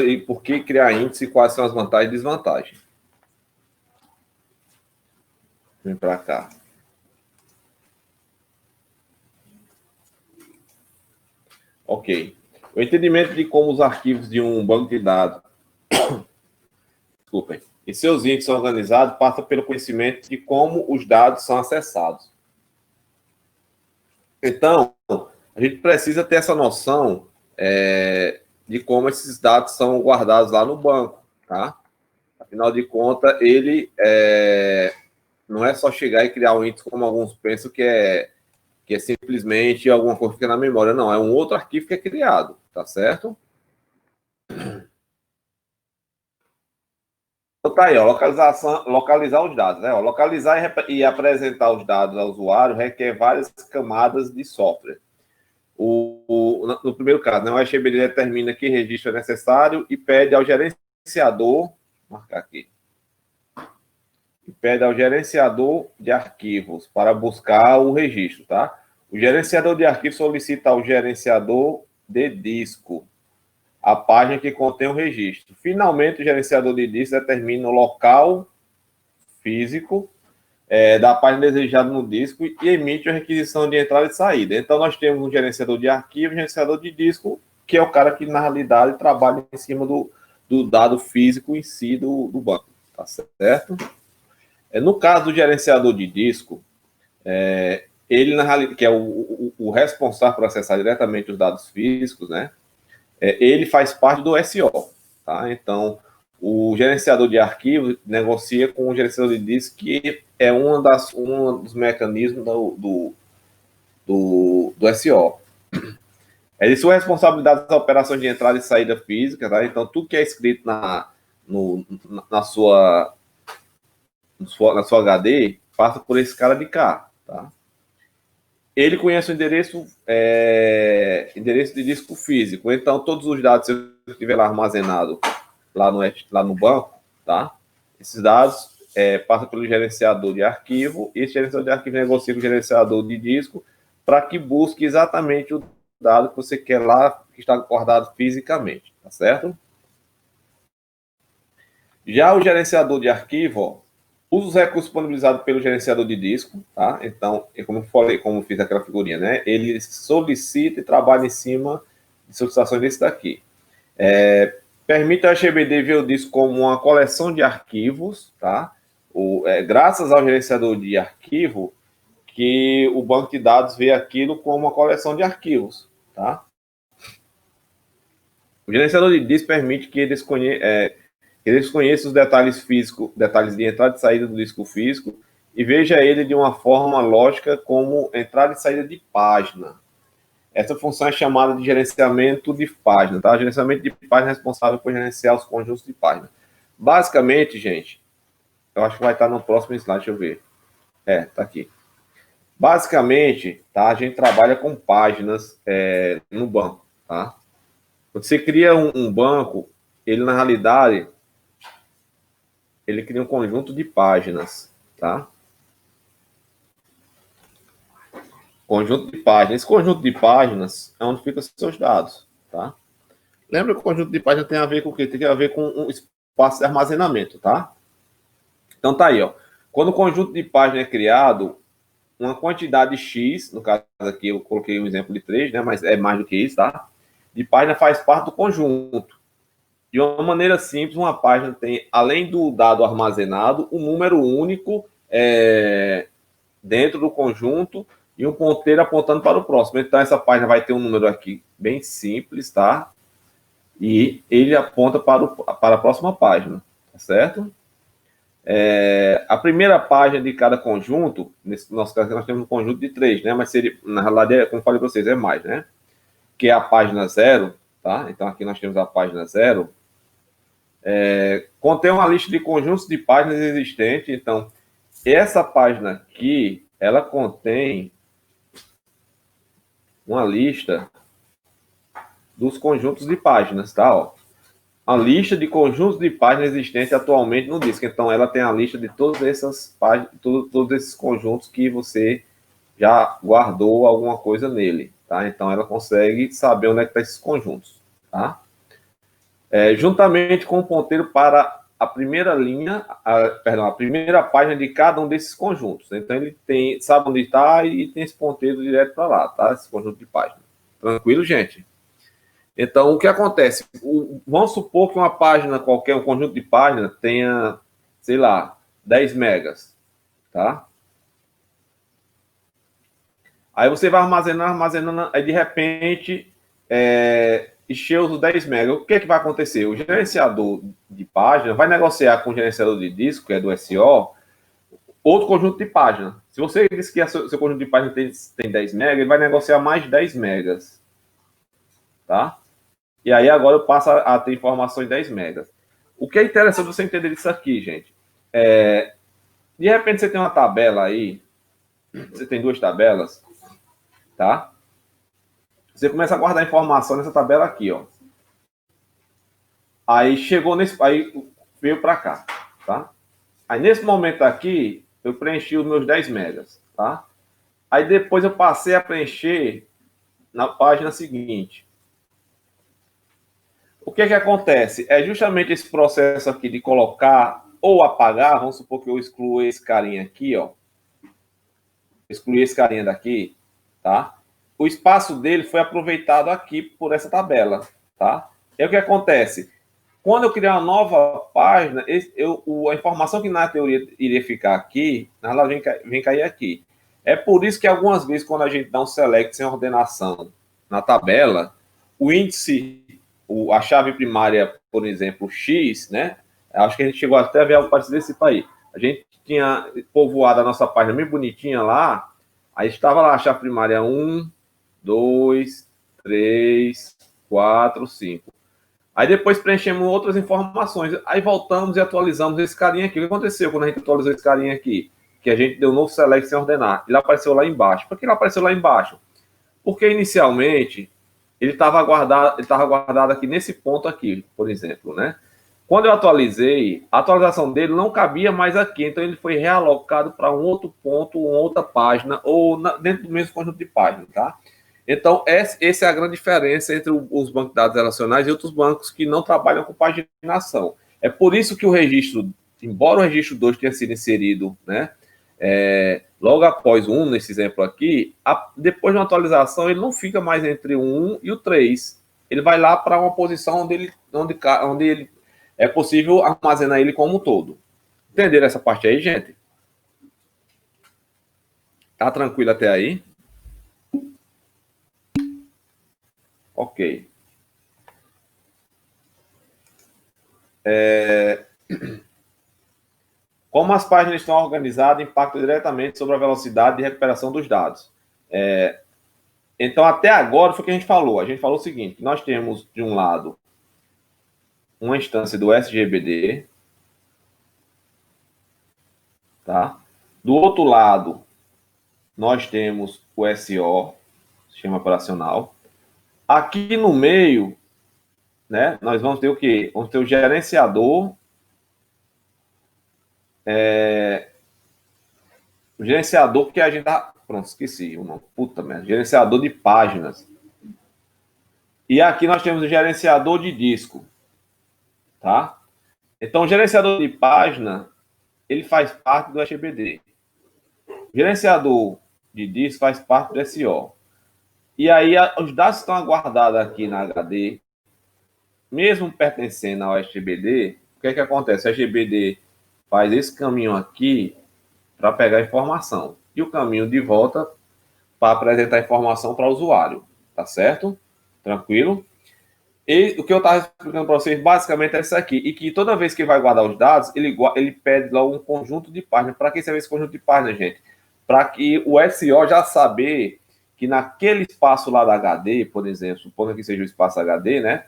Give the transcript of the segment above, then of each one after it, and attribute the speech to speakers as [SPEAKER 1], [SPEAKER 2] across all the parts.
[SPEAKER 1] e por que criar índice, quais são as vantagens e desvantagens. Vem para cá. Ok. O entendimento de como os arquivos de um banco de dados, desculpem, e seus índices são organizados passa pelo conhecimento de como os dados são acessados. Então, a gente precisa ter essa noção de como esses dados são guardados lá no banco, tá? Afinal de contas, ele não é só chegar e criar um índice como alguns pensam que é simplesmente alguma coisa que fica na memória. Não, é um outro arquivo que é criado, tá certo? Então tá aí, ó, localizar os dados, né? Ó, localizar e apresentar os dados ao usuário requer várias camadas de software. No primeiro caso, né, o RGBD determina que registro é necessário e pede ao gerenciador, vou marcar aqui, e pede ao gerenciador de arquivos para buscar o registro, tá? O gerenciador de arquivos solicita ao gerenciador de disco a página que contém o registro. Finalmente, o gerenciador de disco determina o local físico da página desejada no disco e emite a requisição de entrada e saída. Então, nós temos um gerenciador de arquivo, um gerenciador de disco, que é o cara que, na realidade, trabalha em cima do dado físico em si do banco, tá certo? No caso do gerenciador de disco, ele, na realidade, que é o responsável por acessar diretamente os dados físicos, né? Ele faz parte do SO, tá? Então, o gerenciador de arquivos negocia com o gerenciador de disco, que é um dos mecanismos do SO. É de sua responsabilidade as operações de entrada e saída física, tá? Então, tudo que é escrito na sua HD passa por esse cara de cá, tá? Ele conhece o endereço de disco físico. Então, todos os dados, se eu estiver lá armazenado lá no banco, tá? Esses dados passam pelo gerenciador de arquivo, e esse gerenciador de arquivo negocia com o gerenciador de disco para que busque exatamente o dado que você quer lá, que está guardado fisicamente, tá certo? Já o gerenciador de arquivo, ó, usa os recursos disponibilizados pelo gerenciador de disco, tá? Então, como eu falei, como fiz aquela figurinha, né? Ele solicita e trabalha em cima de solicitações desse daqui. Permite ao RGBD ver o disco como uma coleção de arquivos, tá? Graças ao gerenciador de arquivo, que o banco de dados vê aquilo como uma coleção de arquivos, tá? O gerenciador de disco permite que eles conheçam os detalhes físicos, detalhes de entrada e saída do disco físico, e veja ele de uma forma lógica como entrada e saída de página. Essa função é chamada de gerenciamento de página, tá? O gerenciamento de página é responsável por gerenciar os conjuntos de página. Basicamente, gente, eu acho que vai estar no próximo slide, deixa eu ver. Tá aqui. Basicamente, tá? A gente trabalha com páginas no banco, tá? Quando você cria um banco, ele, na realidade, ele cria um conjunto de páginas, tá? Conjunto de páginas. Esse conjunto de páginas é onde ficam os seus dados, tá? Lembra que o conjunto de páginas tem a ver com o quê? Tem a ver com um espaço de armazenamento, tá? Então tá aí, ó. Quando o conjunto de páginas é criado, uma quantidade X, no caso aqui eu coloquei um exemplo de 3, né? Mas é mais do que isso, tá? De página faz parte do conjunto. De uma maneira simples, uma página tem, além do dado armazenado, um número único dentro do conjunto e um ponteiro apontando para o próximo. Então, essa página vai ter um número aqui bem simples, tá? E ele aponta para a próxima página, tá certo? A primeira página de cada conjunto, nesse nosso caso, nós temos um conjunto de 3, né? Mas seria, na realidade, como eu falei para vocês, é mais, né? Que é a página 0, tá? Então, aqui nós temos a página 0. Contém uma lista de conjuntos de páginas existentes. Então, essa página aqui, ela contém uma lista dos conjuntos de páginas, tá? Ó. A lista de conjuntos de páginas existentes atualmente no disco. Então, ela tem a lista de todas essas páginas, todos esses conjuntos que você já guardou alguma coisa nele, tá? Então, ela consegue saber onde é que estão esses conjuntos, tá? juntamente com o ponteiro para a primeira linha, a primeira página de cada um desses conjuntos. Então, ele sabe onde está e tem esse ponteiro direto para lá, tá? Esse conjunto de páginas. Tranquilo, gente? Então, o que acontece? Vamos supor que uma página qualquer, um conjunto de páginas, tenha, sei lá, 10 megas, tá? Aí você vai armazenando, aí de repente encheu os 10 megas. O que é que vai acontecer? O gerenciador de página vai negociar com o gerenciador de disco, que é do SO, outro conjunto de páginas. Se você disse que seu conjunto de páginas tem 10 megas, ele vai negociar mais 10 megas. Tá? E aí agora eu passo a ter informação em 10 megas. O que é interessante você entender isso aqui, gente. De repente você tem uma tabela aí, você tem duas tabelas, tá? Você começa a guardar informação nessa tabela aqui, ó. Aí chegou aí veio para cá, tá? Aí nesse momento aqui, eu preenchi os meus 10 megas, tá? Aí depois eu passei a preencher na página seguinte. O que acontece? É justamente esse processo aqui de colocar ou apagar, vamos supor que eu excluo esse carinha aqui, ó. Excluí esse carinha daqui, tá? O espaço dele foi aproveitado aqui por essa tabela, tá? E o que acontece? Quando eu criar uma nova página, a informação que na teoria iria ficar aqui, ela vem cair aqui. É por isso que algumas vezes, quando a gente dá um select sem ordenação na tabela, o índice, a chave primária, por exemplo, X, né? Acho que a gente chegou até a ver algo parecido desse país. A gente tinha povoado a nossa página bem bonitinha lá, aí estava lá a chave primária 1, 2, 3, 4, 5. Aí depois preenchemos outras informações. Aí voltamos e atualizamos esse carinha aqui. O que aconteceu quando a gente atualizou esse carinha aqui? Que a gente deu um novo select sem ordenar. Ele apareceu lá embaixo. Por que ele apareceu lá embaixo? Porque inicialmente ele estava guardado aqui nesse ponto aqui, por exemplo, né? Quando eu atualizei, a atualização dele não cabia mais aqui, então ele foi realocado para um outro ponto, uma outra página, ou dentro do mesmo conjunto de páginas, tá? Então, essa é a grande diferença entre os bancos de dados relacionais e outros bancos que não trabalham com paginação. É por isso que o registro, embora o registro 2 tenha sido inserido, né, logo após o 1, nesse exemplo aqui, depois de uma atualização, ele não fica mais entre o 1 e o 3. Ele vai lá para uma posição onde ele é possível armazenar ele como um todo. Entenderam essa parte aí, gente? Tá tranquilo até aí? Ok. Como as páginas estão organizadas impacta diretamente sobre a velocidade de recuperação dos dados. Então, até agora, foi o que a gente falou. A gente falou o seguinte, nós temos, de um lado, uma instância do SGBD, tá? Do outro lado, nós temos o SO, Sistema Operacional. Aqui no meio, né, nós vamos ter o quê? Vamos ter o gerenciador, o gerenciador que a gente tá... Pronto, esqueci o nome. Puta merda. Gerenciador de páginas. E aqui nós temos o gerenciador de disco, tá? Então, o gerenciador de página, ele faz parte do SGBD. O gerenciador de disco faz parte do SO. E aí, os dados estão guardados aqui na HD, mesmo pertencendo ao SGBD, o que é que acontece? O SGBD faz esse caminho aqui para pegar a informação. E o caminho de volta para apresentar a informação para o usuário. Tá certo? Tranquilo? E o que eu estava explicando para vocês, basicamente, é isso aqui. E que toda vez que ele vai guardar os dados, ele pede logo um conjunto de páginas. Para que serve esse conjunto de páginas, gente? Para que o SO já saber que naquele espaço lá da HD, por exemplo, supondo que seja o espaço HD, né?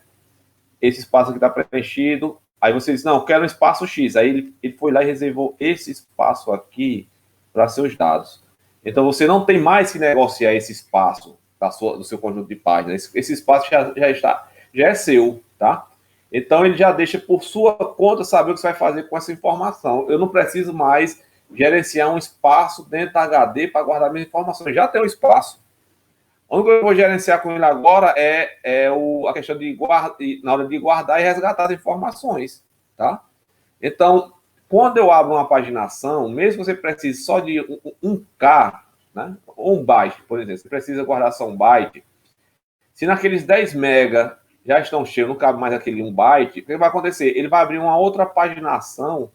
[SPEAKER 1] Esse espaço aqui está preenchido. Aí você diz, não, eu quero um espaço X. Aí ele foi lá e reservou esse espaço aqui para seus dados. Então, você não tem mais que negociar esse espaço do seu conjunto de páginas. Esse espaço já é seu, tá? Então, ele já deixa por sua conta saber o que você vai fazer com essa informação. Eu não preciso mais gerenciar um espaço dentro da HD para guardar minhas informações. Já tem um espaço. A única coisa que eu vou gerenciar com ele agora a questão de na hora de guardar e resgatar as informações, tá? Então, quando eu abro uma paginação, mesmo que você precise só de um K, né? Ou um byte, por exemplo, você precisa guardar só um byte, se naqueles 10 mega já estão cheios, não cabe mais aquele 1 byte, o que vai acontecer? Ele vai abrir uma outra paginação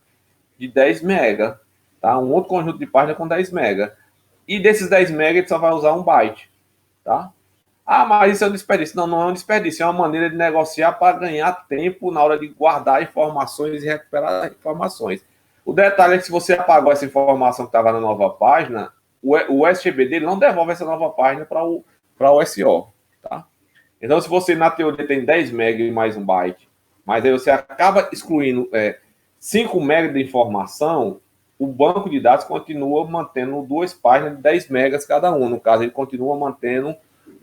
[SPEAKER 1] de 10 mega, tá? Um outro conjunto de páginas com 10 mega. E desses 10 mega ele só vai usar 1 byte, tá? Ah, mas isso é um desperdício. Não, não é um desperdício, é uma maneira de negociar para ganhar tempo na hora de guardar informações e recuperar informações. O detalhe é que se você apagou essa informação que estava na nova página, o SGB dele não devolve essa nova página para o SO, tá? Então, se você, na teoria, tem 10 MB e mais 1 byte, mas aí você acaba excluindo 5 MB de informação, o banco de dados continua mantendo 2 páginas de 10 megas cada uma. No caso, ele continua mantendo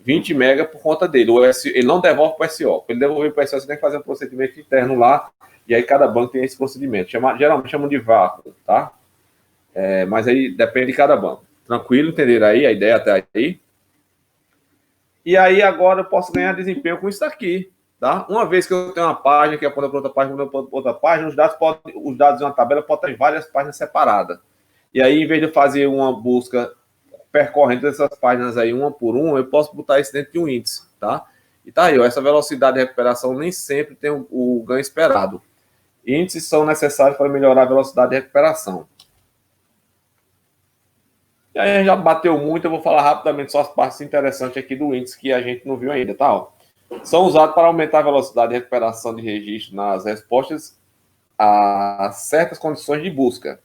[SPEAKER 1] 20 MB por conta dele. Ele não devolve para o SO. Para ele devolver para o SO, você tem que fazer um procedimento interno lá, e aí cada banco tem esse procedimento. Geralmente chamam de vácuo, tá? Mas aí depende de cada banco. Tranquilo, entenderam aí a ideia até aí? E aí agora eu posso ganhar desempenho com isso daqui, tá? Uma vez que eu tenho uma página que aponta para outra página, outra página, os dados de uma tabela podem estar em várias páginas separadas. E aí, em vez de eu fazer uma busca percorrendo essas páginas aí uma por uma, eu posso botar isso dentro de um índice, tá? E tá aí, ó, essa velocidade de recuperação nem sempre tem o ganho esperado. Índices são necessários para melhorar a velocidade de recuperação. E aí a gente já bateu muito, eu vou falar rapidamente só as partes interessantes aqui do índice que a gente não viu ainda, tá? São usados para aumentar a velocidade de recuperação de registro nas respostas a certas condições de busca.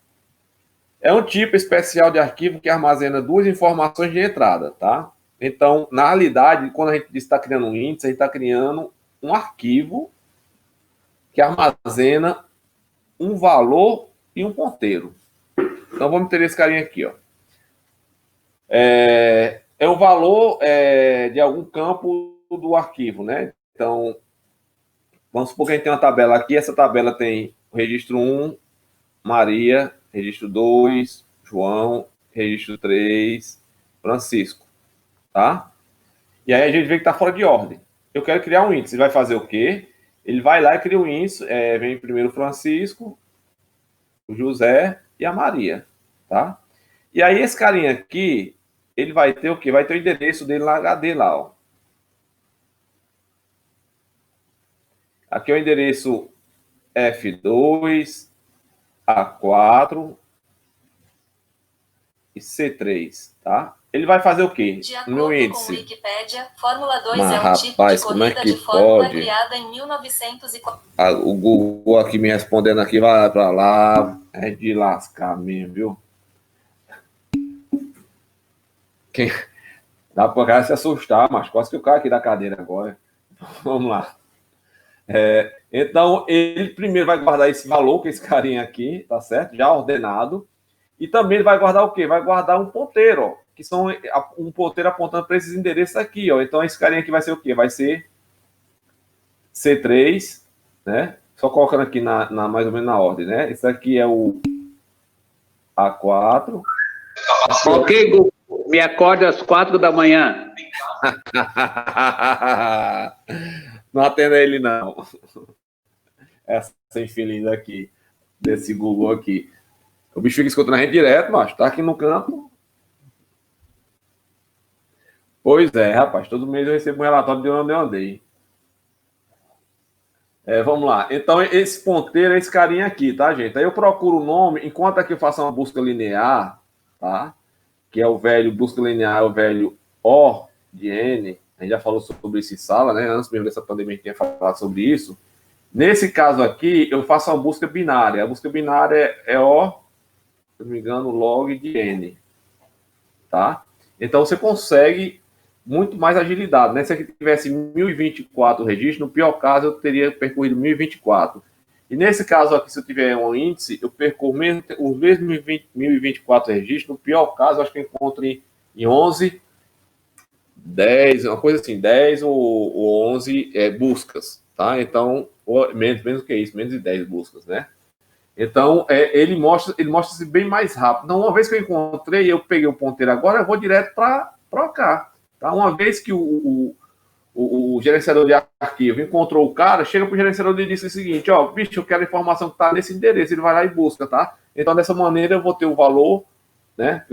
[SPEAKER 1] É um tipo especial de arquivo que armazena 2 informações de entrada, tá? Então, na realidade, quando a gente diz que está criando um índice, a gente está criando um arquivo que armazena um valor e um ponteiro. Então, vamos ter esse carinha aqui, ó. É o valor de algum campo do arquivo, né? Então, vamos supor que a gente tem uma tabela aqui, essa tabela tem o registro 1, Maria, registro 2, João, registro 3, Francisco, tá? E aí a gente vê que está fora de ordem. Eu quero criar um índice. Ele vai fazer o quê? Ele vai lá e cria um índice, vem primeiro o Francisco, o José e a Maria, tá? E aí esse carinha aqui, ele vai ter o quê? Vai ter o endereço dele na HD lá, ó. Aqui é o endereço F2, A4 e C3, tá? Ele vai fazer o quê?
[SPEAKER 2] De acordo com Wikipédia, Fórmula 2 é um tipo
[SPEAKER 1] rapaz,
[SPEAKER 2] de
[SPEAKER 1] como é
[SPEAKER 2] corrida
[SPEAKER 1] que
[SPEAKER 2] de fórmula
[SPEAKER 1] pode?
[SPEAKER 2] criada em 1940.
[SPEAKER 1] O Google aqui me respondendo aqui, vai pra lá, é de lascar mesmo, viu? Dá pra cara se assustar, mas quase que eu caio aqui da cadeira agora. Vamos lá. Então, ele primeiro vai guardar esse valor, que esse carinha aqui, tá certo? Já ordenado. E também ele vai guardar o quê? Vai guardar um ponteiro, ó, que são um ponteiro apontando para esses endereços aqui, ó. Então, esse carinha aqui vai ser o quê? Vai ser C3, né? Só colocando aqui mais ou menos na ordem, né? Esse aqui é o A4.
[SPEAKER 3] Ok, Google, me acorde às 4 da manhã.
[SPEAKER 1] Não atenda ele, não. Essa infeliz aqui, desse Google aqui. O bicho fica escutando a gente direto, macho. Tá aqui no campo. Pois é, rapaz. Todo mês eu recebo um relatório de onde eu andei. Vamos lá. Então, esse ponteiro é esse carinha aqui, tá, gente? Aí eu procuro o nome, enquanto aqui eu faço uma busca linear, tá? Que é o velho, busca linear, é o velho O de N. A gente já falou sobre isso em sala, né? Antes mesmo dessa pandemia, a gente tinha falado sobre isso. Nesse caso aqui, eu faço uma busca binária. A busca binária é O, se não me engano, log de N, tá? Então, você consegue muito mais agilidade, né? Se aqui tivesse 1024 registros, no pior caso, eu teria percorrido 1024. E nesse caso aqui, se eu tiver um índice, eu percorro os mesmos 1024 registros, no pior caso, eu acho que eu encontro em 11, 10, uma coisa assim, 10 ou 11 buscas, tá? Então, menos que isso, menos de 10 buscas, né? Então, ele mostra-se bem mais rápido. Então, uma vez que eu encontrei, eu peguei o ponteiro agora, eu vou direto para cá. Tá? Uma vez que o gerenciador de arquivo encontrou o cara, chega para o gerenciador e diz o seguinte, ó, bicho, eu quero a informação que está nesse endereço, ele vai lá e busca, tá? Então, dessa maneira, eu vou ter o valor, né,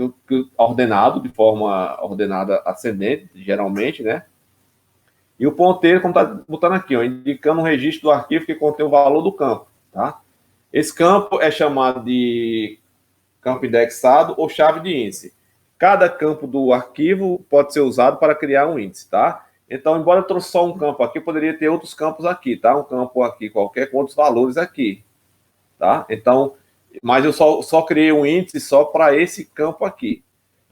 [SPEAKER 1] ordenado, de forma ordenada ascendente, geralmente, né? E o ponteiro, como está botando aqui, ó, indicando um registro do arquivo que contém o valor do campo, tá? Esse campo é chamado de campo indexado ou chave de índice. Cada campo do arquivo pode ser usado para criar um índice, tá? Então, embora eu trouxe só um campo aqui, poderia ter outros campos aqui, tá? Um campo aqui qualquer com outros valores aqui, tá? Então, mas eu só criei um índice só para esse campo aqui.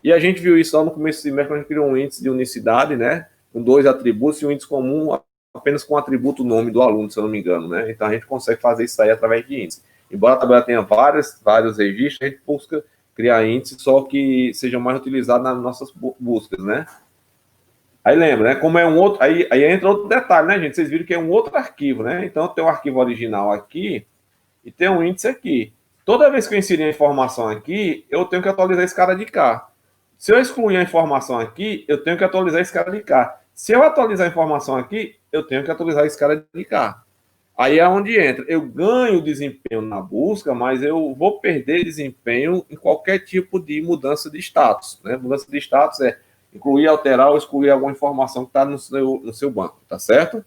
[SPEAKER 1] E a gente viu isso lá no começo do semestre, quando a gente criou um índice de unicidade, né? Com 2 atributos e um índice comum apenas com o atributo nome do aluno, se eu não me engano, né? Então, a gente consegue fazer isso aí através de índice. Embora a tabela tenha vários registros, a gente busca criar índices só que sejam mais utilizados nas nossas buscas, né? Aí lembra, né? Como é um outro... Aí entra outro detalhe, né, gente? Vocês viram que é um outro arquivo, né? Então, tem um arquivo original aqui e tem um índice aqui. Toda vez que eu inserir a informação aqui, eu tenho que atualizar esse cara de cá. Se eu excluir a informação aqui, eu tenho que atualizar esse cara de cá. Se eu atualizar a informação aqui, eu tenho que atualizar esse cara de cá. Aí é onde entra. Eu ganho desempenho na busca, mas eu vou perder desempenho em qualquer tipo de mudança de status, né? Mudança de status é incluir, alterar ou excluir alguma informação que está no seu banco, tá certo?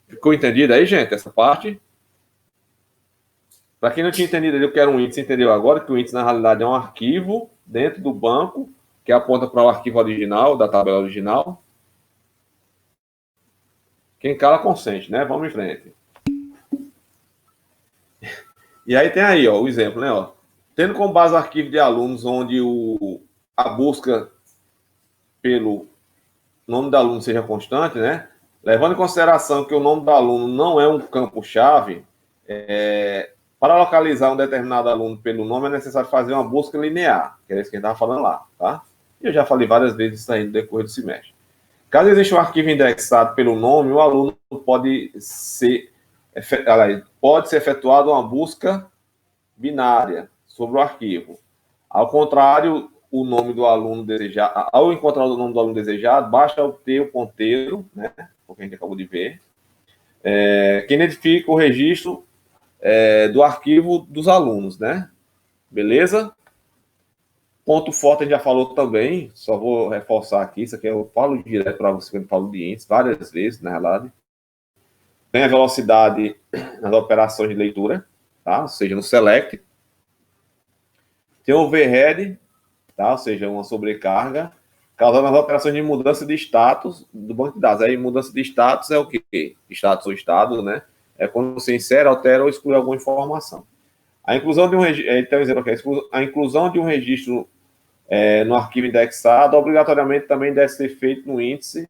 [SPEAKER 1] Ficou entendido aí, gente, essa parte? Para quem não tinha entendido, eu quero um índice, entendeu agora que o índice, na realidade, é um arquivo dentro do banco que aponta para o arquivo original, da tabela original. Quem cala, consente, né? Vamos em frente. E aí tem aí, ó, o exemplo, né? Ó, tendo como base o arquivo de alunos, onde a busca pelo nome do aluno seja constante, né? Levando em consideração que o nome do aluno não é um campo-chave, para localizar um determinado aluno pelo nome é necessário fazer uma busca linear, que é isso que a gente estava falando lá, tá? E eu já falei várias vezes isso aí no decorrer do semestre. Caso exista um arquivo indexado pelo nome, o aluno pode ser efetuada uma busca binária sobre o arquivo. Ao contrário, o nome do aluno desejado, ao encontrar o nome do aluno desejado, basta obter o ponteiro, né, o que a gente acabou de ver, que identifica o registro do arquivo dos alunos, né? Beleza? Ponto forte a gente já falou também, só vou reforçar aqui, isso aqui eu falo direto para você quando eu falo de índice, várias vezes, na realidade. Tem a velocidade nas operações de leitura, tá? Ou seja, no select. Tem o overhead, tá? Ou seja, uma sobrecarga, causando as operações de mudança de status do banco de dados. Aí, mudança de status é o quê? Status ou estado, né? É quando você insere, altera ou exclui alguma informação. A inclusão de um registro, tem um exemplo aqui, a inclusão de um registro no arquivo indexado, obrigatoriamente também deve ser feito no índice,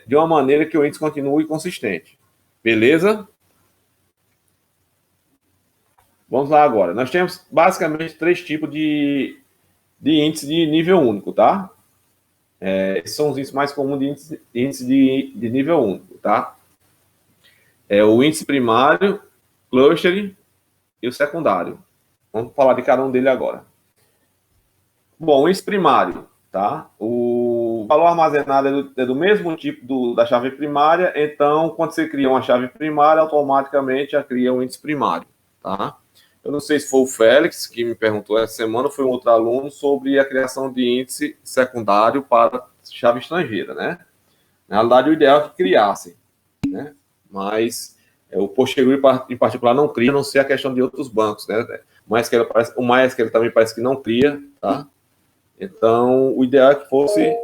[SPEAKER 1] de uma maneira que o índice continue consistente. Beleza? Vamos lá agora. Nós temos basicamente 3 tipos de índice de nível único, tá? Esses são os índices mais comuns de índice de nível único, tá? O índice primário, cluster e o secundário. Vamos falar de cada um dele agora. Bom, o índice primário, tá? O valor armazenado é do mesmo tipo da chave primária, então, quando você cria uma chave primária, automaticamente já cria um índice primário, tá? Eu não sei se foi o Félix que me perguntou essa semana, ou foi um outro aluno, sobre a criação de índice secundário para chave estrangeira, né? Na realidade, o ideal é que criassem, né? Mas o Postgre, em particular, não cria, a não ser a questão de outros bancos, né? O MySQL também parece que não cria, tá? Então, o ideal é que fosse...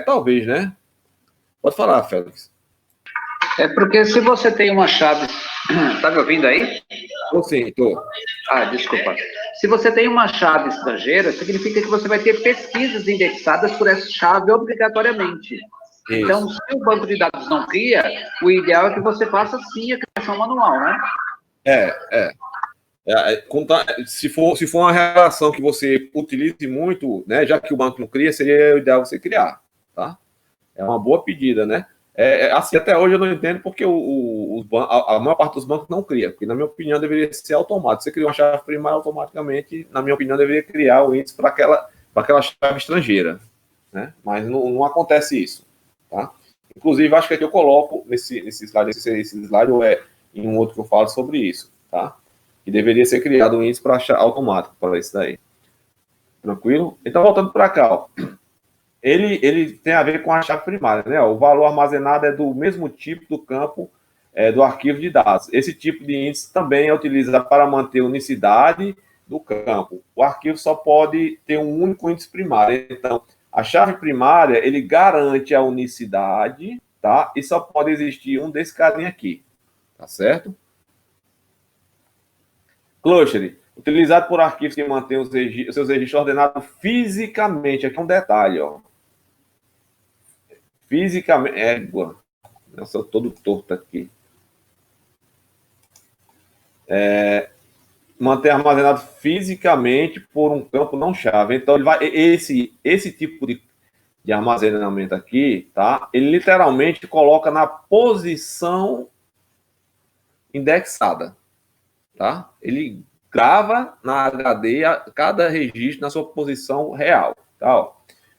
[SPEAKER 1] talvez, né? Pode falar, Félix.
[SPEAKER 3] Porque se você tem uma chave... Tá me ouvindo aí?
[SPEAKER 1] Sim, estou.
[SPEAKER 3] Desculpa. Se você tem uma chave estrangeira, significa que você vai ter pesquisas indexadas por essa chave obrigatoriamente. Isso. Então, se o banco de dados não cria, o ideal é que você faça, sim, a criação manual, né?
[SPEAKER 1] Se for uma relação que você utilize muito, né, já que o banco não cria, seria o ideal você criar, tá? É uma boa pedida, né? Assim, até hoje eu não entendo porque a maior parte dos bancos não cria, porque, na minha opinião, deveria ser automático. Você cria uma chave primária automaticamente, na minha opinião, deveria criar o índice para aquela chave estrangeira, né? Mas não acontece isso, tá? Inclusive, acho que aqui eu coloco nesse slide, esse slide ou é em um outro que eu falo sobre isso, tá? Que deveria ser criado um índice para achar automático para isso daí. Tranquilo? Então, voltando para cá, ó. Ele tem a ver com a chave primária, né? O valor armazenado é do mesmo tipo do campo do arquivo de dados. Esse tipo de índice também é utilizado para manter a unicidade do campo. O arquivo só pode ter um único índice primário. Então, a chave primária, ele garante a unicidade, tá? E só pode existir um desse carinha aqui, tá certo? Cluster, utilizado por arquivos que mantêm os seus registros ordenados fisicamente. Aqui é um detalhe, ó. Fisicamente. Eu sou todo torto aqui. Manter armazenado fisicamente por um campo não chave. Então, ele vai, esse tipo de armazenamento aqui, tá? Ele literalmente coloca na posição indexada, tá? Ele grava na HD cada registro na sua posição real, tá? Ó.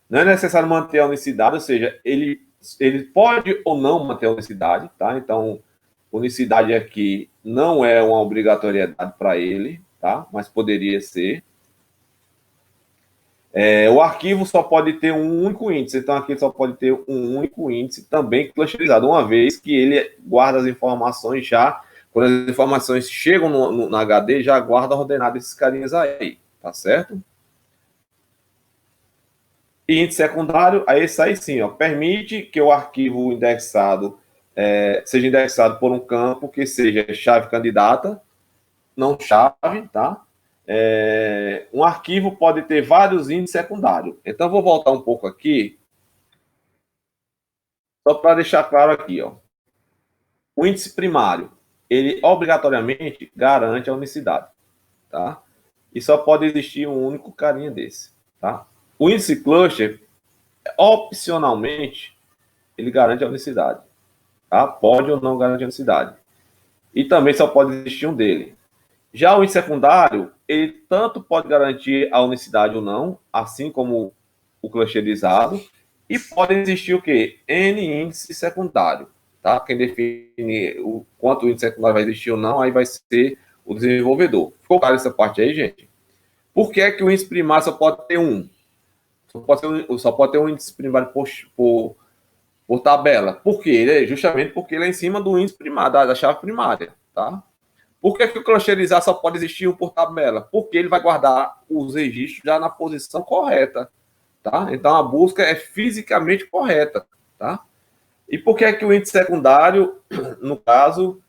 [SPEAKER 1] Não é necessário manter a unicidade, ou seja, ele pode ou não manter a unicidade, tá? Então, unicidade aqui não é uma obrigatoriedade para ele, tá? Mas poderia ser. O arquivo só pode ter um único índice, então aqui só pode ter um único índice também clusterizado, uma vez que ele guarda as informações já, quando as informações chegam no HD, já guarda ordenado esses carinhas aí, tá certo? E índice secundário, esse aí sim, ó, permite que o arquivo indexado seja indexado por um campo que seja chave candidata, não chave, tá? Um arquivo pode ter vários índices secundários. Então, vou voltar um pouco aqui, só para deixar claro aqui, ó. O índice primário, ele obrigatoriamente garante a unicidade, tá? E só pode existir um único carinha desse, tá? O índice cluster, opcionalmente, ele garante a unicidade, tá? Pode ou não garantir a unicidade. E também só pode existir um dele. Já o índice secundário, ele tanto pode garantir a unicidade ou não, assim como o clusterizado, e pode existir o quê? N índice secundário, tá? Quem define o quanto o índice secundário vai existir ou não, aí vai ser o desenvolvedor. Ficou claro essa parte aí, gente? Por que é que o índice primário só pode ter um? Só pode ter um índice primário por tabela. Por quê? Justamente porque ele é em cima do índice primário, da chave primária, tá? Por que o clusterizar só pode existir um por tabela? Porque ele vai guardar os registros já na posição correta, tá? Então, a busca é fisicamente correta, tá? E por que o índice secundário, no caso,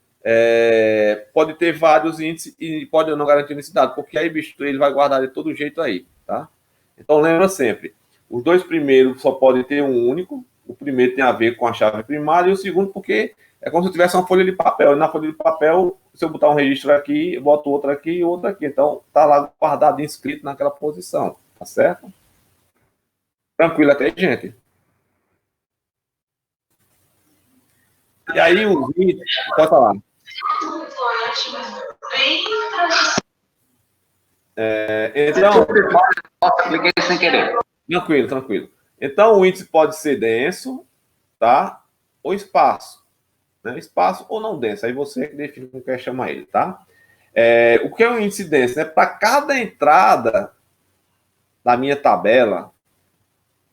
[SPEAKER 1] pode ter vários índices e pode não garantir unicidade? Porque aí, bicho, ele vai guardar de todo jeito aí, tá? Então, lembra sempre, os dois primeiros só podem ter um único. O primeiro tem a ver com a chave primária e o segundo porque é como se eu tivesse uma folha de papel. E na folha de papel, se eu botar um registro aqui, eu boto outro aqui e outro aqui. Então, tá lá guardado, inscrito naquela posição. Tá certo? Tranquilo até, gente? E aí, o vídeo... Pode falar. Então...
[SPEAKER 3] Cliquei sem querer.
[SPEAKER 1] Tranquilo. Então, o índice pode ser denso, tá? Ou espaço. Né? Espaço ou não denso. Aí você define como quer chamar ele, tá? O que é um índice denso? Né? Para cada entrada da minha tabela,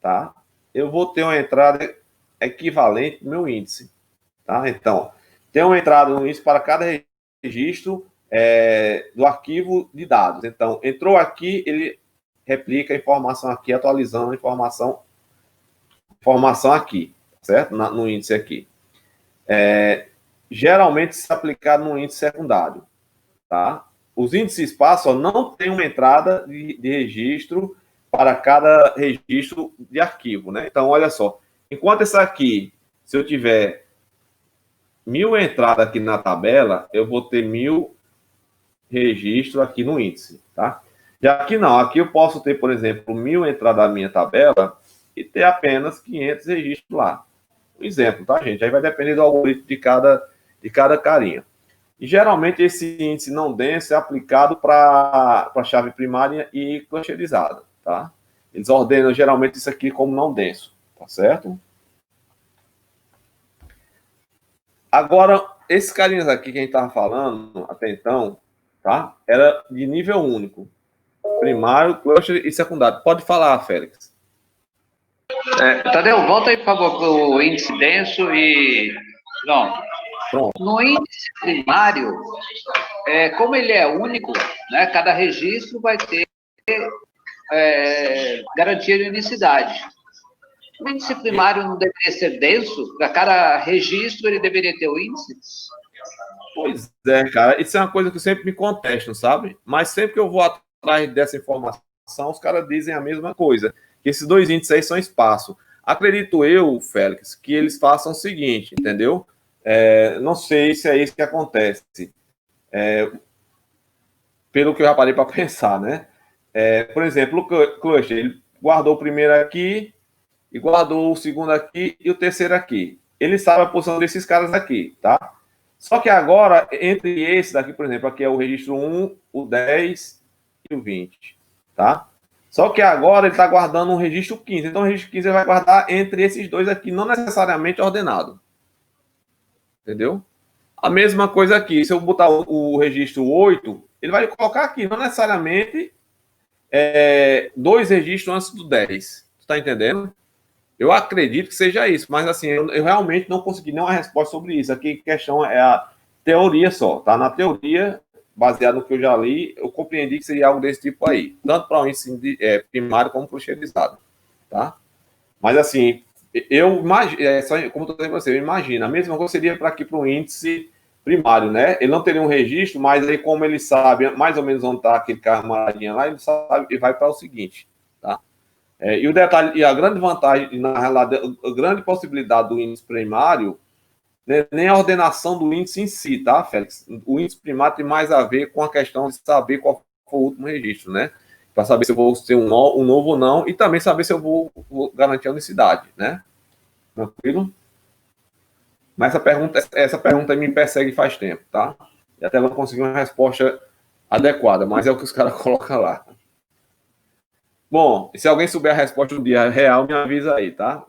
[SPEAKER 1] tá? Eu vou ter uma entrada equivalente do meu índice, tá? Então, tem uma entrada no índice para cada registro do arquivo de dados. Então, entrou aqui, ele replica a informação aqui, atualizando a informação aqui, certo? No índice aqui. Geralmente se aplicado no índice secundário, tá? Os índices espaço não tem uma entrada de registro para cada registro de arquivo, né? Então, olha só, enquanto essa aqui, se eu tiver 1000 entradas aqui na tabela, eu vou ter 1000 registros aqui no índice, tá? Já aqui não, aqui eu posso ter, por exemplo, 1000 entradas na minha tabela e ter apenas 500 registros lá. Um exemplo, tá, gente? Aí vai depender do algoritmo de cada carinha. E geralmente esse índice não denso é aplicado para a chave primária e clusterizada, tá? Eles ordenam geralmente isso aqui como não denso, tá certo? Agora, esses carinhas aqui que a gente estava falando até então, tá? Era de nível único. Primário, cluster e secundário. Pode falar, Félix.
[SPEAKER 3] Tadeu, volta aí, por favor, para o índice denso e... Pronto. No índice primário, como ele é único, né, cada registro vai ter garantia de unicidade. O índice primário não deveria ser denso? Para cada registro ele deveria ter o índice?
[SPEAKER 1] Pois é, cara. Isso é uma coisa que sempre me contestam, sabe? Mas sempre que eu vou atrás dessa informação, os caras dizem a mesma coisa. Que esses dois índices aí são espaço. Acredito eu, Félix, que eles façam o seguinte, entendeu? Não sei se é isso que acontece. Pelo que eu já parei para pensar, né? Por exemplo, o cluster, ele guardou o primeiro aqui, e guardou o segundo aqui e o terceiro aqui. Ele sabe a posição desses caras aqui, tá? Só que agora, entre esse daqui, por exemplo, aqui é o registro 1, o 10 e o 20, tá? Só que agora ele está guardando um registro 15. Então, o registro 15 ele vai guardar entre esses dois aqui, não necessariamente ordenado. Entendeu? A mesma coisa aqui. Se eu botar o registro 8, ele vai colocar aqui, não necessariamente dois registros antes do 10. Tu tá entendendo? Eu acredito que seja isso, mas assim, eu realmente não consegui nenhuma resposta sobre isso. Aqui a questão é a teoria só, tá? Na teoria, baseado no que eu já li, eu compreendi que seria algo desse tipo aí, tanto para o ensino primário como clusterizado, tá? Mas assim, eu imagino, como eu estou dizendo para você, eu imagino, a mesma coisa seria para aqui para o índice primário, né? Ele não teria um registro, mas aí como ele sabe mais ou menos onde está aquele camaradinha lá, ele sabe e vai para o seguinte, tá? E o detalhe, e a grande vantagem, na realidade, a grande possibilidade do índice primário, né, nem a ordenação do índice em si, tá, Félix? O índice primário tem mais a ver com a questão de saber qual foi o último registro, né? Para saber se eu vou ter um novo ou não, e também saber se eu vou garantir a unicidade, né? Tranquilo? Mas essa pergunta me persegue faz tempo, tá? E até agora não consegui uma resposta adequada, mas é o que os caras colocam lá. Bom, se alguém souber a resposta do dia real, me avisa aí, tá?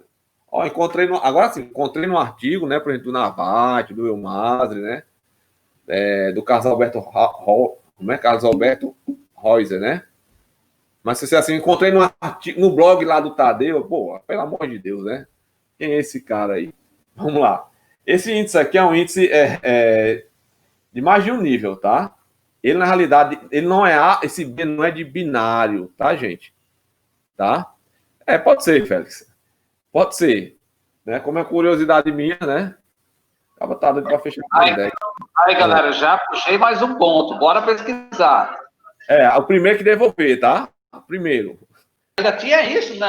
[SPEAKER 1] Agora sim, encontrei no artigo, né, por exemplo, do Navati, do Elmazri, né, do Carlos Alberto, como é? Carlos Alberto Reuser, né? Mas se você assim, encontrei no artigo, no blog lá do Tadeu, pô, pelo amor de Deus, né? Quem é esse cara aí? Vamos lá. Esse índice aqui é um índice de mais de um nível, tá? Ele, na realidade, ele não esse B não é de binário, tá, gente? Tá? Pode ser, Félix. Pode ser. Né? Como é curiosidade minha, né? Acaba tá dando para fechar a ideia.
[SPEAKER 3] Aí, galera, já puxei mais um ponto. Bora pesquisar.
[SPEAKER 1] O primeiro que devolver, tá? O primeiro.
[SPEAKER 3] Ainda tinha isso, não?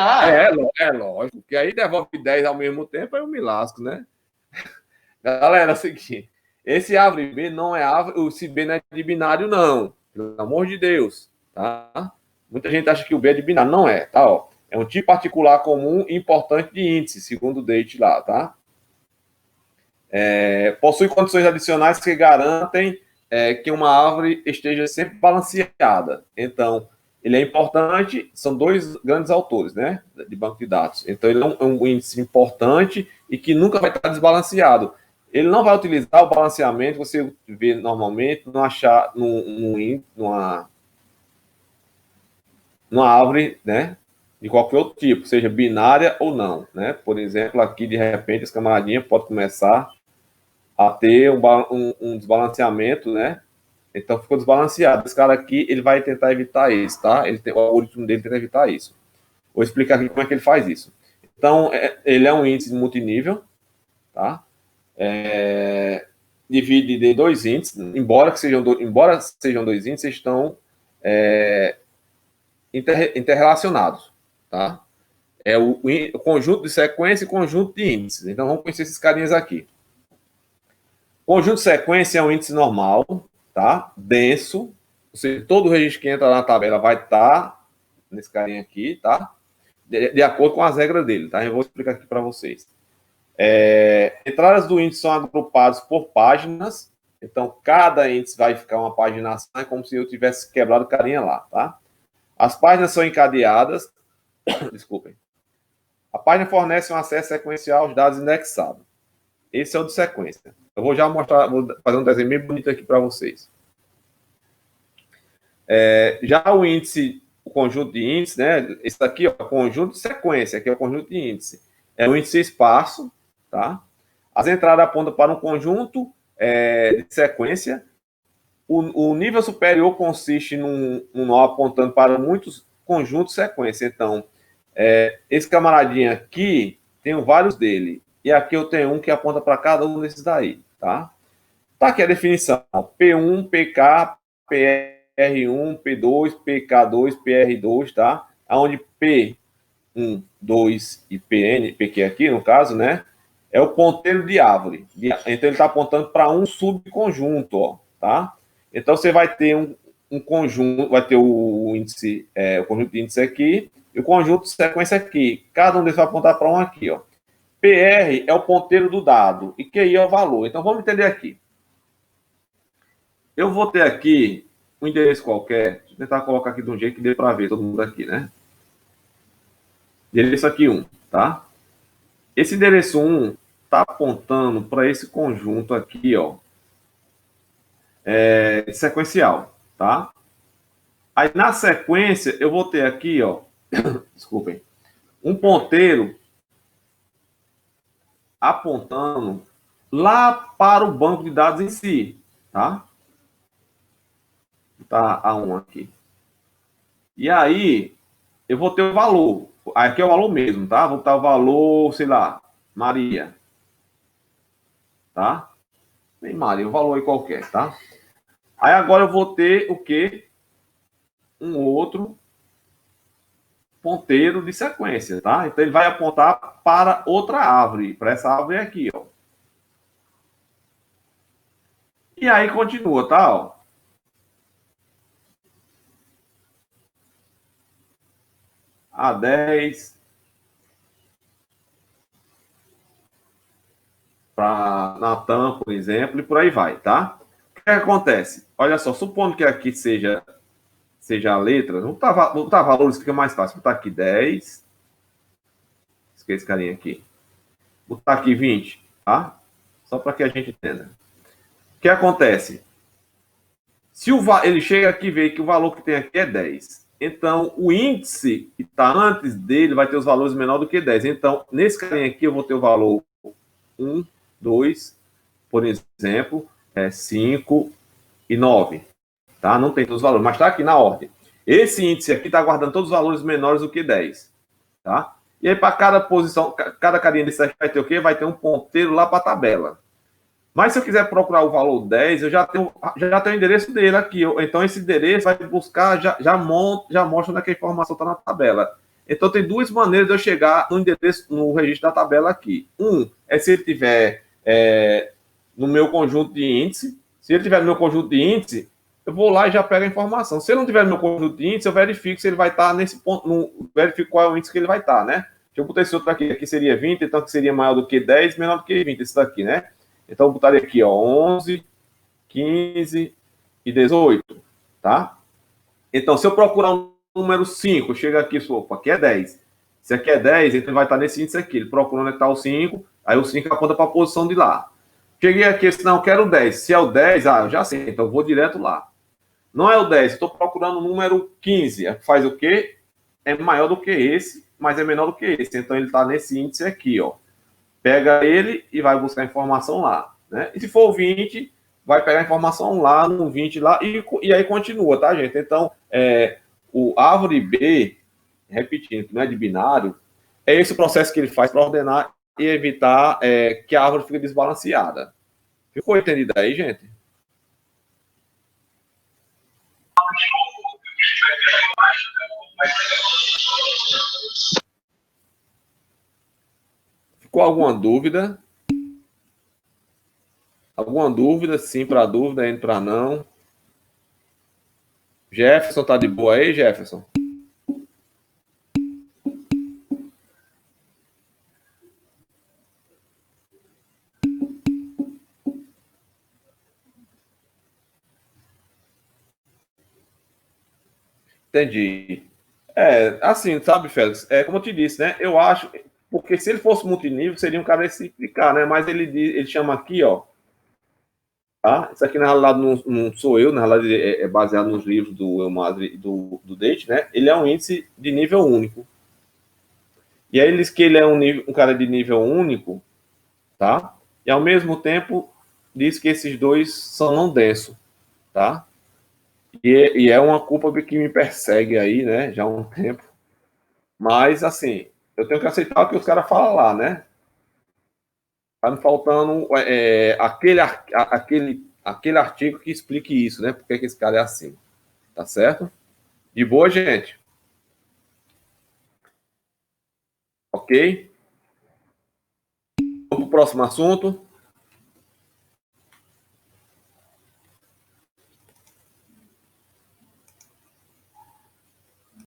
[SPEAKER 1] Lógico. Porque aí devolve 10 ao mesmo tempo, aí eu me lasco, né? Galera, é o seguinte. Esse árvore B não é árvore, esse B não é de binário, não. Pelo amor de Deus, tá? Muita gente acha que o B é de binário. Não é, tá? Ó. É um tipo particular comum e importante de índice, segundo o Date lá, tá? Possui condições adicionais que garantem que uma árvore esteja sempre balanceada. Então, ele é importante, são dois grandes autores, né? De banco de dados. Então, ele é um índice importante e que nunca vai estar desbalanceado. Ele não vai utilizar o balanceamento que você vê normalmente numa árvore, né, de qualquer outro tipo, seja binária ou não, né? Por exemplo, aqui, de repente, esse camaradinha pode começar a ter um desbalanceamento, né? Então, ficou desbalanceado. Esse cara aqui, ele vai tentar evitar isso, tá? O algoritmo dele tenta evitar isso. Vou explicar aqui como é que ele faz isso. Então, ele é um índice multinível, tá? Divide em dois índices, embora sejam dois índices, estão interrelacionados, tá? O conjunto de sequência e conjunto de índices. Então, vamos conhecer esses carinhas aqui. Conjunto de sequência é um índice normal, tá? Denso, ou seja, todo registro que entra na tabela vai estar nesse carinha aqui, tá? De acordo com as regras dele, tá? Eu vou explicar aqui para vocês. Entradas do índice são agrupadas por páginas, então cada índice vai ficar uma paginação, é como se eu tivesse quebrado o carinha lá, tá? As páginas são encadeadas, Desculpem. A página fornece um acesso sequencial aos dados indexados. Esse é o de sequência. Eu vou já mostrar, vou fazer um desenho bem bonito aqui para vocês. Já o índice, o conjunto de índices, né? Esse daqui, ó, conjunto de sequência, aqui é o conjunto de índice. É um índice esparso, tá? As entradas apontam para um conjunto de sequência. O nível superior consiste num nó apontando para muitos conjuntos de sequência. Então, esse camaradinho aqui, tenho vários dele. E aqui eu tenho um que aponta para cada um desses daí, tá? Tá aqui a definição. P1, PK, PR1, P2, PK2, PR2, tá? Onde P1, 2 e PN, PQ aqui, no caso, né? É o ponteiro de árvore. Então, ele está apontando para um subconjunto, ó, tá? Então, você vai ter um conjunto, vai ter o índice, o conjunto de índice aqui, e o conjunto de sequência aqui. Cada um deles vai apontar para um aqui, ó. PR é o ponteiro do dado, e QI é o valor. Então, vamos entender aqui. Eu vou ter aqui um endereço qualquer. Deixa eu tentar colocar aqui de um jeito que dê para ver todo mundo aqui, né? Endereço aqui 1, tá? Esse endereço 1 está apontando para esse conjunto aqui, ó, sequencial, tá? Aí, na sequência, eu vou ter aqui, ó, desculpem, um ponteiro apontando lá para o banco de dados em si, tá? Tá A1 aqui. E aí, eu vou ter o valor. Aqui é o valor mesmo, tá? Vou botar o valor, sei lá, Maria. Tá? Bem, Maria, um valor aí qualquer, tá? Aí agora eu vou ter o quê? Um outro ponteiro de sequência, tá? Então ele vai apontar para outra árvore, para essa árvore aqui, ó. E aí continua, tá? Ó. A10 para Natan, por exemplo, e por aí vai, tá? O que acontece? Olha só, supondo que aqui seja a letra, vou botar valores, fica mais fácil. Vou botar aqui 10. Esqueci esse carinha aqui. Vou botar aqui 20, tá? Só para que a gente entenda. O que acontece? Se ele chega aqui e vê que o valor que tem aqui é 10, então o índice que está antes dele vai ter os valores menores do que 10. Então, nesse carinha aqui, eu vou ter o valor 1, 2, por exemplo, 5 e 9. Tá? Não tem todos os valores, mas está aqui na ordem. Esse índice aqui está guardando todos os valores menores do que 10. Tá? E aí, para cada posição, cada carinha desse aqui vai ter o quê? Vai ter um ponteiro lá para a tabela. Mas se eu quiser procurar o valor 10, eu já tenho o endereço dele aqui. Então, esse endereço vai buscar, já mostra onde é que a informação está na tabela. Então, tem duas maneiras de eu chegar no endereço, no registro da tabela aqui. Um é se ele tiver no meu conjunto de índice. Se ele tiver no meu conjunto de índice, eu vou lá e já pego a informação. Se ele não tiver no meu conjunto de índice, eu verifico se ele vai estar nesse ponto, verifico qual é o índice que ele vai estar, né? Deixa eu botar esse outro aqui. Aqui seria 20, então que seria maior do que 10, menor do que 20, esse daqui, né? Então, eu botaria aqui, ó, 11, 15 e 18, tá? Então, se eu procurar um número 5, chega aqui, opa, aqui é 10. Se aqui é 10, então ele vai estar nesse índice aqui. Ele procura onde está o 5, aí o 5 aponta para a posição de lá. Cheguei aqui, não, eu quero o 10. Se é o 10, eu já sei, então eu vou direto lá. Não é o 10, estou procurando o número 15. Faz o quê? É maior do que esse, mas é menor do que esse. Então, ele está nesse índice aqui, ó. Pega ele e vai buscar informação lá, né? E se for o 20, vai pegar informação lá, no 20 lá, e aí continua, tá, gente? Então, o árvore B, repetindo, não é de binário, é esse o processo que ele faz para ordenar e evitar que a árvore fique desbalanceada. Ficou entendido aí, gente? Ficou alguma dúvida? Alguma dúvida? Sim para dúvida, N para não. Jefferson, tá de boa aí, Jefferson? Entendi. Assim, sabe, Félix? Como eu te disse, né? Eu acho, porque se ele fosse multinível, seria um cara simplificar, né? Mas ele chama aqui, ó, tá? Isso aqui, na realidade, não sou eu, na realidade, é baseado nos livros do Elmadre e do Date, né? Ele é um índice de nível único. E aí ele diz que ele é um cara de nível único, tá? E ao mesmo tempo diz que esses dois são não densos, tá? E é uma culpa que me persegue aí, né? Já há um tempo. Mas, assim, eu tenho que aceitar o que os caras falam lá, né? Tá me faltando aquele artigo que explique isso, né? Por que esse cara é assim. Tá certo? De boa, gente? Ok? Vamos para o próximo assunto.